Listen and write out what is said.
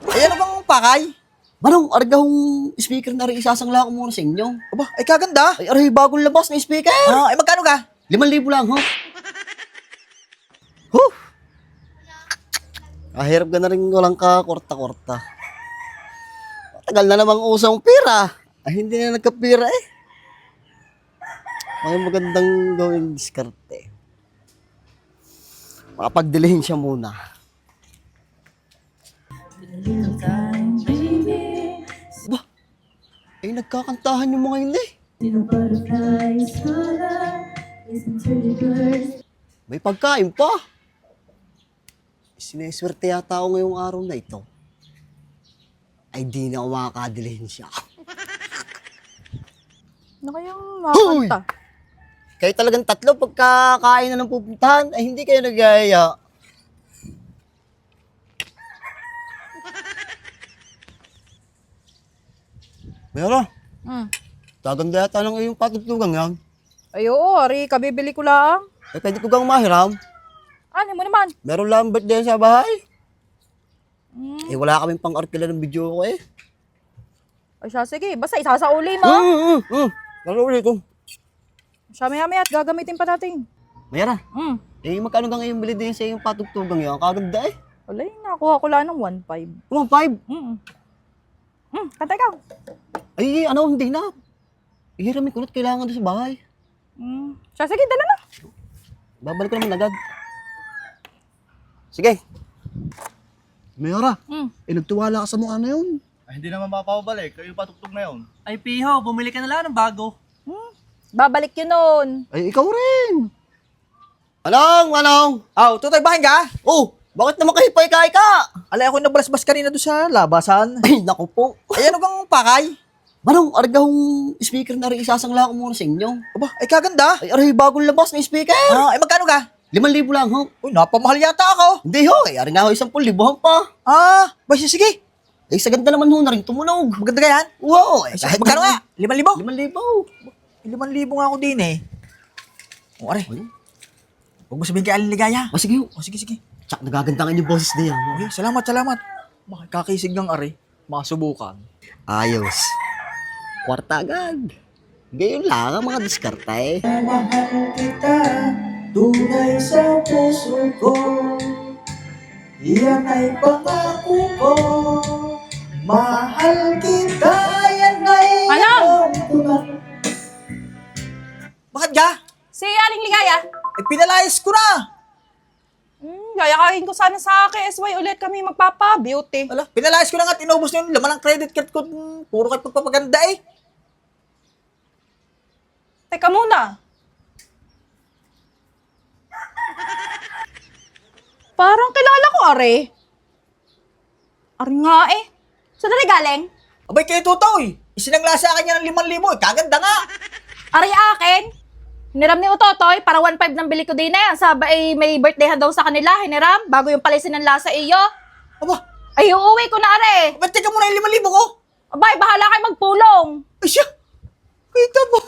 Ay, ano bang pakay? Manong, argahong speaker na rin isasangla ko muna sa inyo. Aba, ay kaganda. Ay, aray, bagong labas na speaker. Ay magkano ka? 5,000 lang, ho. Huh! Kahirap ka na rin walang kakorta-korta. Tagal na namang usang pira. Ay, hindi na nagkapira eh. May magandang gawing diskarte. Makapagdilihin siya muna. Ba? Ay, nagkakantahan yung mga yun eh. May pagkain pa. Sineswerte yata ako ngayong araw na ito. Ay, di na ako makakadilihin siya. Ano kayang makakanta? Kayo talagang tatlo, pagkakain na ng pupuntahan, ay hindi kayo nagayaya. Mayroon, gaganda yata lang yung patugtugang yan. Ay, oo, Ari, kabibili ko lang. Ay, pwede ko gang mahiram. Ano mo naman? Meron lang birthday sa bahay. Eh, wala kaming pang-arkila ng video ko eh. Ay, siya, sige, basta isasauli mo. Lalo ulit ko. Siya, maya at gagamitin pa natin. Mayroon, Mm. eh, magkano gang yung bili din sa yung patugtugang yan? Kaganda eh. Wala yun, nakuha ko lang ng 1.5. 1.5. Kanta ikaw. Ay, ano, hindi na. Ihiramin ko na't kailangan doon sa bahay. Siya, sige, dala na. Babalik ko naman agad. Sige. Mayora, Mm. nagtiwala ka sa mukha na yun. Ay, hindi naman mapapabalik. Kayo patugtog na yun. Ay, Piho, bumili ka na lang ng bago. Babalik yun nun. Ay, ikaw rin. Manong! Tutoy, bahin ka? Oh, bakit naman kahipay-kay ka? Alay ako nagbalasbas kanina doon sa labasan. Ay, naku po. Ay, ano bang pakay? Manong, argahong speaker na rin isasangla ko muna sa inyo. Aba, ay kaganda. Ay, aray, bagong labas na speaker. Ay magkano ka? 5,000 lang, ho. Uy, napamahal yata ako. Hindi, ho. Ay, aray nga ho, 10,000 pa. Basta sige. Ay, sa ganda naman ho na rin tumunog. Maganda ka yan? Wow. Ay, Ay, magkano nga? 5,000? 5,000. 5,000 nga ako din eh. O, are. Huwag mo sabihin kay Aling Ligaya. O, sige ho. O, sige, sige. Tsak, nagagandakan yung boses na yan. ho. Okay, salamat. Makakakisig ng are. Masubukan. Ayos. Kwarta agad. Gayon lang ang mga diskarta eh. Mahal kita, tunay sa puso ko. Yan ay pangako ko. Mahal kita, yan ay Manong! tunay. Bakit ka? Si Aling Ligaya. Pinalayas ko na. Yayakain ko sana sa KSY ulit kami magpapa-beauty. Wala, pinalayas ko na nga. Tinubos na yung laman ng credit card ko. Puro kayo pagpapaganda eh. Teka muna. Parang kilala ko, Are. Are nga eh. Saan na galing? Abay kayo tutoy. Isinangla sa akin niya ng 5,000 eh. Kaganda nga. Are akin. Hiniram ni Utotoy, para 1.5 ng bili ko din na yan. Sabi may birthday daw sa kanila, hiniram, bago yung palisin ng lasa iyo. Aba, Ay, uuwi ko na, Are. ba't teka muna yung 5,000 ko? Abay, bahala kayo magpulong. Ay siya. Kita mo.